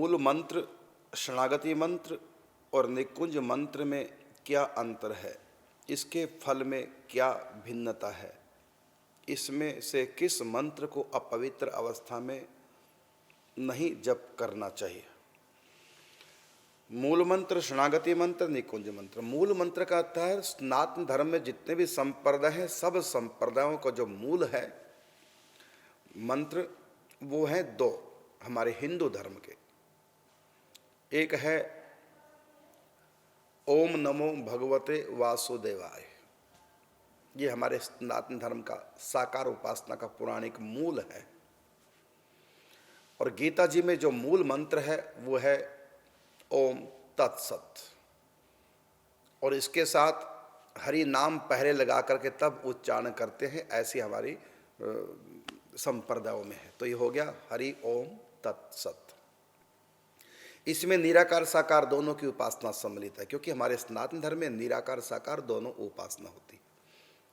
मूल मंत्र, शरणागति मंत्र और निकुंज मंत्र में क्या अंतर है? इसके फल में क्या भिन्नता है? इसमें से किस मंत्र को अपवित्र अवस्था में नहीं जप करना चाहिए? मूल मंत्र, शरणागति मंत्र, निकुंज मंत्र। मूल मंत्र का अर्थ है सनातन धर्म में जितने भी संप्रदाय हैं, सब संप्रदायों का जो मूल है मंत्र, वो है दो हमारे हिंदू धर्म के। एक है ओम नमो भगवते वासुदेवाय, ये हमारे सनातन धर्म का साकार उपासना का पौराणिक मूल है। और गीता जी में जो मूल मंत्र है वो है ओम तत्सत, और इसके साथ हरि नाम पहले लगा करके तब उच्चारण करते हैं, ऐसी हमारी संप्रदायों में है। तो ये हो गया हरि ओम तत्सत। इसमें निराकार साकार दोनों की उपासना सम्मिलित है, क्योंकि हमारे सनातन धर्म में निराकार साकार दोनों उपासना होती है।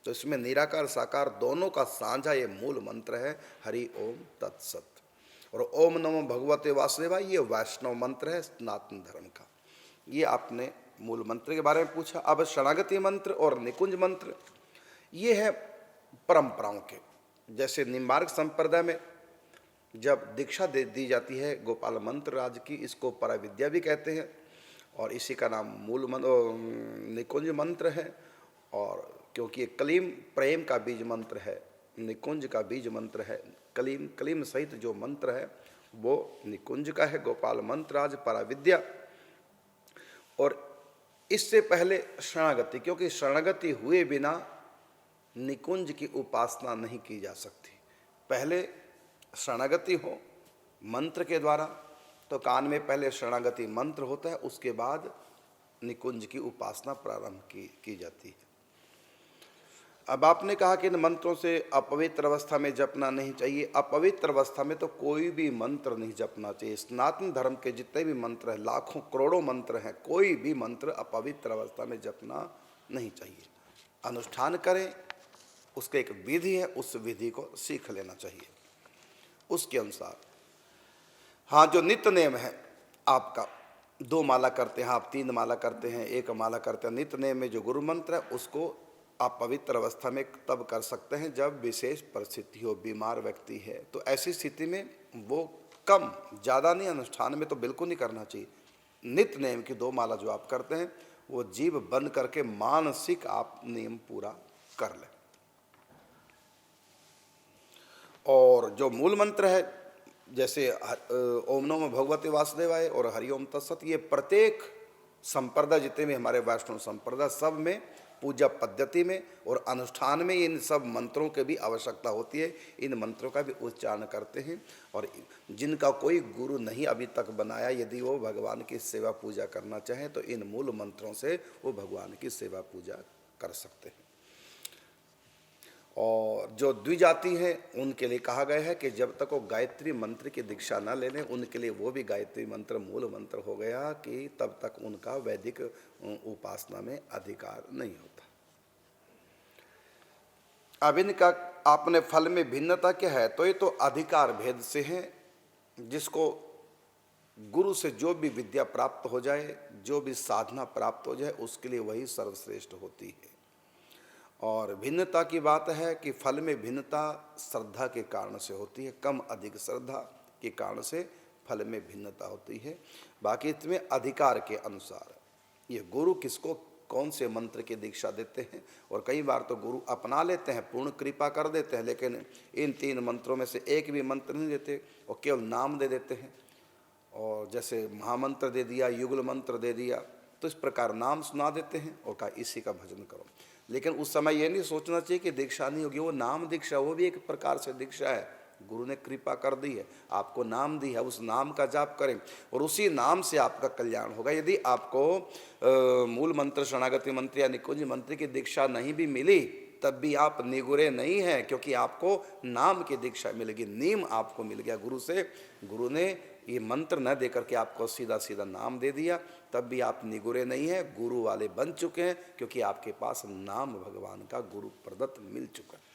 तो इसमें निराकार साकार दोनों का साझा ये मूल मंत्र है हरि ओम तत्सत। और ओम नमो भगवते वासुदेवाय ये वैष्णव मंत्र है सनातन धर्म का। ये आपने मूल मंत्र के बारे में पूछा। अब शरणागति मंत्र और निकुंज मंत्र ये है परंपराओं के। जैसे निम्बार्क संप्रदाय में जब दीक्षा दे दी जाती है गोपाल मंत्र राज की, इसको पराविद्या भी कहते हैं, और इसी का नाम मूल निकुंज मंत्र है। और क्योंकि ये कलीम प्रेम का बीज मंत्र है, निकुंज का बीज मंत्र है, कलीम कलीम सहित जो मंत्र है वो निकुंज का है, गोपाल मंत्र आज पराविद्या। और इससे पहले शरणागति, क्योंकि शरणागति हुए बिना निकुंज की उपासना नहीं की जा सकती। पहले शरणागति हो मंत्र के द्वारा, तो कान में पहले शरणागति मंत्र होता है, उसके बाद निकुंज की उपासना प्रारंभ की जाती है। अब आपने कहा कि इन मंत्रों से अपवित्र अवस्था में जपना नहीं चाहिए। अपवित्र अवस्था में तो कोई भी मंत्र नहीं जपना चाहिए। सनातन धर्म के जितने भी मंत्र हैं, लाखों करोड़ों मंत्र हैं, कोई भी मंत्र अपवित्र अवस्था में जपना नहीं चाहिए। अनुष्ठान करें, उसके एक विधि है, उस विधि को सीख लेना चाहिए उसके अनुसार। हाँ, जो नित्य नेम है आपका, 2 माला करते हैं आप, 3 माला करते हैं, 1 माला करते हैं, नित्य नेम में जो गुरु मंत्र है उसको आप पवित्र अवस्था में तब कर सकते हैं जब विशेष परिस्थिति हो, बीमार व्यक्ति है, तो ऐसी स्थिति में वो कम, ज़्यादा नहीं, अनुष्ठान में तो बिल्कुल नहीं करना चाहिए। नित्य नेम की 2 माला जो आप करते हैं वो जीव बंद करके मानसिक आप नियम पूरा कर लें। और जो मूल मंत्र है जैसे ओम नमो भगवते वासुदेवाय और हरि ओम तत्सत, ये प्रत्येक संप्रदाय जितने भी हमारे वैष्णव संप्रदाय, सब में पूजा पद्धति में और अनुष्ठान में इन सब मंत्रों की भी आवश्यकता होती है। इन मंत्रों का भी उच्चारण करते हैं। और जिनका कोई गुरु नहीं अभी तक बनाया, यदि वो भगवान की सेवा पूजा करना चाहें तो इन मूल मंत्रों से वो भगवान की सेवा पूजा कर सकते हैं। और जो द्विजाति हैं उनके लिए कहा गया है कि जब तक वो गायत्री मंत्र की दीक्षा न ले लें, उनके लिए वो भी गायत्री मंत्र मूल मंत्र हो गया कि तब तक उनका वैदिक उपासना में अधिकार नहीं होता। अब इनका आपने फल में भिन्नता क्या है, तो ये तो अधिकार भेद से है। जिसको गुरु से जो भी विद्या प्राप्त हो जाए, जो भी साधना प्राप्त हो जाए, उसके लिए वही सर्वश्रेष्ठ होती है। और भिन्नता की बात है कि फल में भिन्नता श्रद्धा के कारण से होती है, कम अधिक श्रद्धा के कारण से फल में भिन्नता होती है। बाकी इसमें अधिकार के अनुसार ये गुरु किसको कौन से मंत्र की दीक्षा देते हैं, और कई बार तो गुरु अपना लेते हैं, पूर्ण कृपा कर देते हैं, लेकिन इन 3 मंत्रों में से एक भी मंत्र नहीं देते और केवल नाम दे देते हैं। और जैसे महामंत्र दे दिया, युगल मंत्र दे दिया, तो इस प्रकार नाम सुना देते हैं और कहा इसी का भजन करो। लेकिन उस समय ये नहीं सोचना चाहिए कि दीक्षा नहीं होगी, वो नाम दीक्षा, वो भी एक प्रकार से दीक्षा है। गुरु ने कृपा कर दी है, आपको नाम दी है, उस नाम का जाप करें और उसी नाम से आपका कल्याण होगा। यदि आपको मूल मंत्र, शरणागति मंत्र या निकुंज मंत्र की दीक्षा नहीं भी मिली, तब भी आप निगुरे नहीं हैं, क्योंकि आपको नाम की दीक्षा मिलेगी, नीम आपको मिल गया गुरु से। गुरु ने ये मंत्र न देकर के आपको सीधा सीधा नाम दे दिया, तब भी आप निगुरे नहीं हैं, गुरु वाले बन चुके हैं, क्योंकि आपके पास नाम भगवान का गुरु प्रदत्त मिल चुका है।